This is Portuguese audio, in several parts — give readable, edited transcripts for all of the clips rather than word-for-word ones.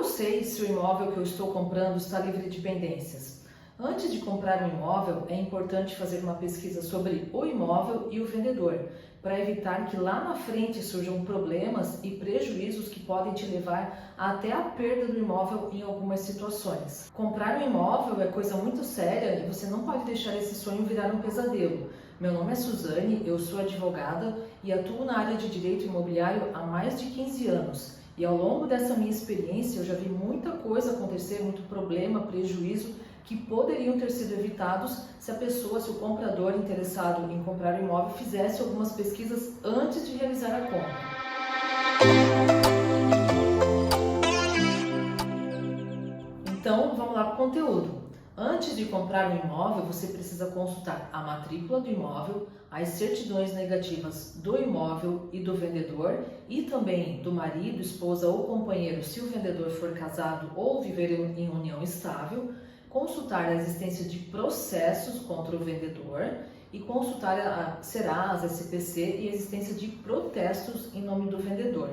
sei se o imóvel que eu estou comprando está livre de pendências? Antes de comprar um imóvel, é importante fazer uma pesquisa sobre o imóvel e o vendedor, para evitar que lá na frente surjam problemas e prejuízos que podem te levar até a perda do imóvel em algumas situações. Comprar um imóvel é coisa muito séria e você não pode deixar esse sonho virar um pesadelo. Meu nome é Suzane, eu sou advogada e atuo na área de direito imobiliário há mais de 15 anos. E ao longo dessa minha experiência eu já vi muita coisa acontecer, muito problema, prejuízo, que poderiam ter sido evitados se o comprador interessado em comprar o imóvel fizesse algumas pesquisas antes de realizar a compra. Então, vamos lá para o conteúdo. Antes de comprar um imóvel, você precisa consultar a matrícula do imóvel, as certidões negativas do imóvel e do vendedor e também do marido, esposa ou companheiro, se o vendedor for casado ou viver em união estável, consultar a existência de processos contra o vendedor e consultar a Serasa, SPC e a existência de protestos em nome do vendedor.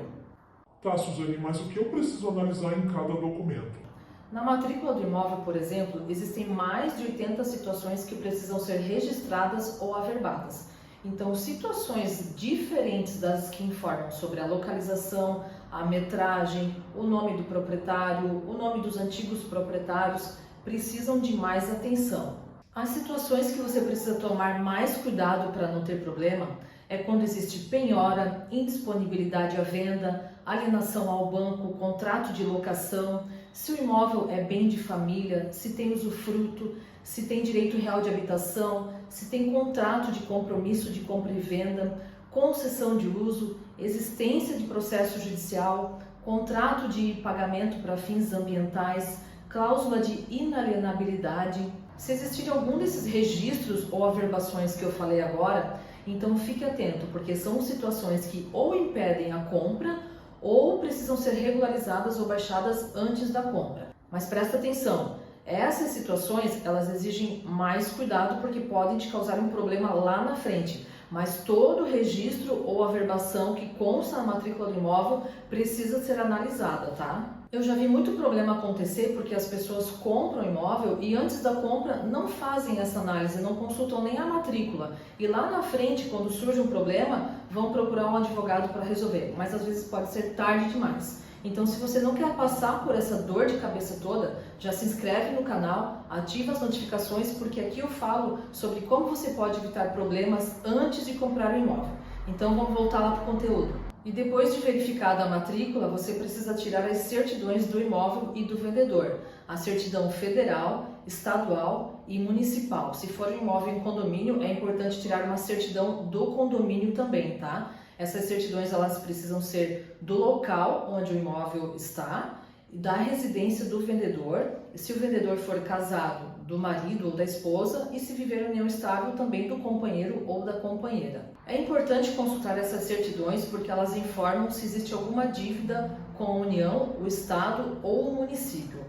Tá, Suzane, mas o que eu preciso analisar em cada documento? Na matrícula do imóvel, por exemplo, existem mais de 80 situações que precisam ser registradas ou averbadas. Então, situações diferentes das que informam sobre a localização, a metragem, o nome do proprietário, o nome dos antigos proprietários, precisam de mais atenção. As situações que você precisa tomar mais cuidado para não ter problema é quando existe penhora, indisponibilidade à venda, alienação ao banco, contrato de locação, se o imóvel é bem de família, se tem usufruto, se tem direito real de habitação, se tem contrato de compromisso de compra e venda, concessão de uso, existência de processo judicial, contrato de pagamento para fins ambientais, cláusula de inalienabilidade. Se existir algum desses registros ou averbações que eu falei agora, então fique atento, porque são situações que ou impedem a compra ou precisam ser regularizadas ou baixadas antes da compra. Mas presta atenção, essas situações elas exigem mais cuidado porque podem te causar um problema lá na frente. Mas todo registro ou averbação que consta na matrícula do imóvel precisa ser analisada, tá? Eu já vi muito problema acontecer porque as pessoas compram o imóvel e antes da compra não fazem essa análise, não consultam nem a matrícula. E lá na frente, quando surge um problema, vão procurar um advogado para resolver. Mas às vezes pode ser tarde demais. Então, se você não quer passar por essa dor de cabeça toda, já se inscreve no canal, ativa as notificações, porque aqui eu falo sobre como você pode evitar problemas antes de comprar o imóvel. Então, vamos voltar lá para o conteúdo. E depois de verificada a matrícula, você precisa tirar as certidões do imóvel e do vendedor. A certidão federal, estadual e municipal. Se for um imóvel em condomínio, é importante tirar uma certidão do condomínio também, tá? Essas certidões elas precisam ser do local onde o imóvel está, da residência do vendedor, se o vendedor for casado, do marido ou da esposa, e se viver em união estável, também do companheiro ou da companheira. É importante consultar essas certidões porque elas informam se existe alguma dívida com a União, o Estado ou o município.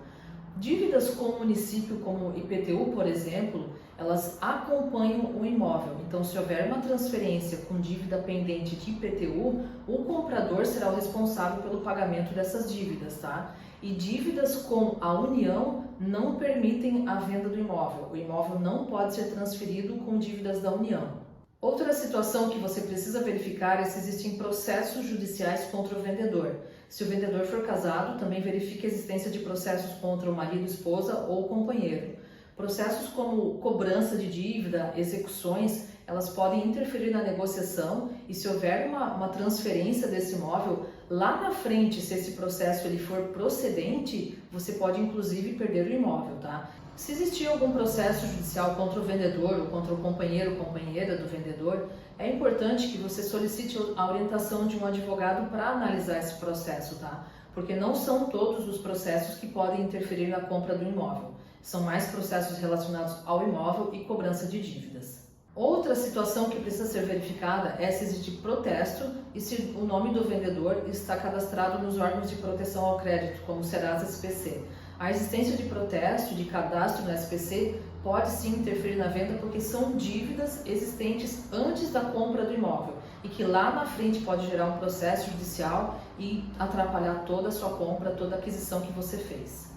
Dívidas com o município, como IPTU, por exemplo, elas acompanham o imóvel. Então, se houver uma transferência com dívida pendente de IPTU, o comprador será o responsável pelo pagamento dessas dívidas, tá? E dívidas com a União não permitem a venda do imóvel. O imóvel não pode ser transferido com dívidas da União. Outra situação que você precisa verificar é se existem processos judiciais contra o vendedor. Se o vendedor for casado, também verifique a existência de processos contra o marido, esposa ou companheiro. Processos como cobrança de dívida, execuções, elas podem interferir na negociação e se houver uma transferência desse imóvel, lá na frente, se esse processo ele for procedente, você pode inclusive perder o imóvel, tá? Se existir algum processo judicial contra o vendedor ou contra o companheiro ou companheira do vendedor, é importante que você solicite a orientação de um advogado para analisar esse processo, tá? Porque não são todos os processos que podem interferir na compra do imóvel. São mais processos relacionados ao imóvel e cobrança de dívidas. Outra situação que precisa ser verificada é se existe protesto e se o nome do vendedor está cadastrado nos órgãos de proteção ao crédito, como Serasa SPC. A existência de protesto, de cadastro no SPC, pode sim interferir na venda porque são dívidas existentes antes da compra do imóvel. e que lá na frente pode gerar um processo judicial e atrapalhar toda a sua compra, toda a aquisição que você fez.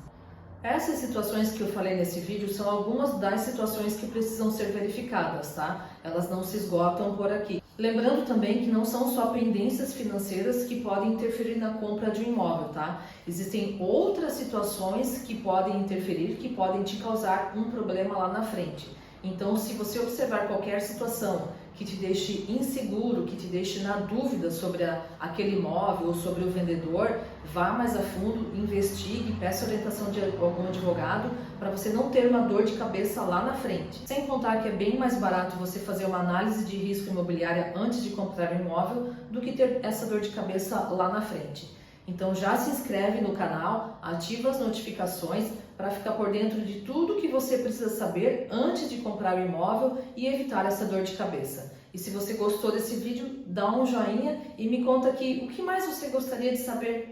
Essas situações que eu falei nesse vídeo são algumas das situações que precisam ser verificadas, tá? Elas não se esgotam por aqui. Lembrando também que não são só pendências financeiras que podem interferir na compra de um imóvel, tá? Existem outras situações que podem interferir, que podem te causar um problema lá na frente. Então, se você observar qualquer situação que te deixe inseguro, que te deixe na dúvida sobre aquele imóvel ou sobre o vendedor, vá mais a fundo, investigue, peça orientação de algum advogado para você não ter uma dor de cabeça lá na frente. Sem contar que é bem mais barato você fazer uma análise de risco imobiliária antes de comprar um imóvel do que ter essa dor de cabeça lá na frente. Então já se inscreve no canal, ativa as notificações para ficar por dentro de tudo que você precisa saber antes de comprar o imóvel e evitar essa dor de cabeça. E se você gostou desse vídeo, dá um joinha e me conta aqui o que mais você gostaria de saber.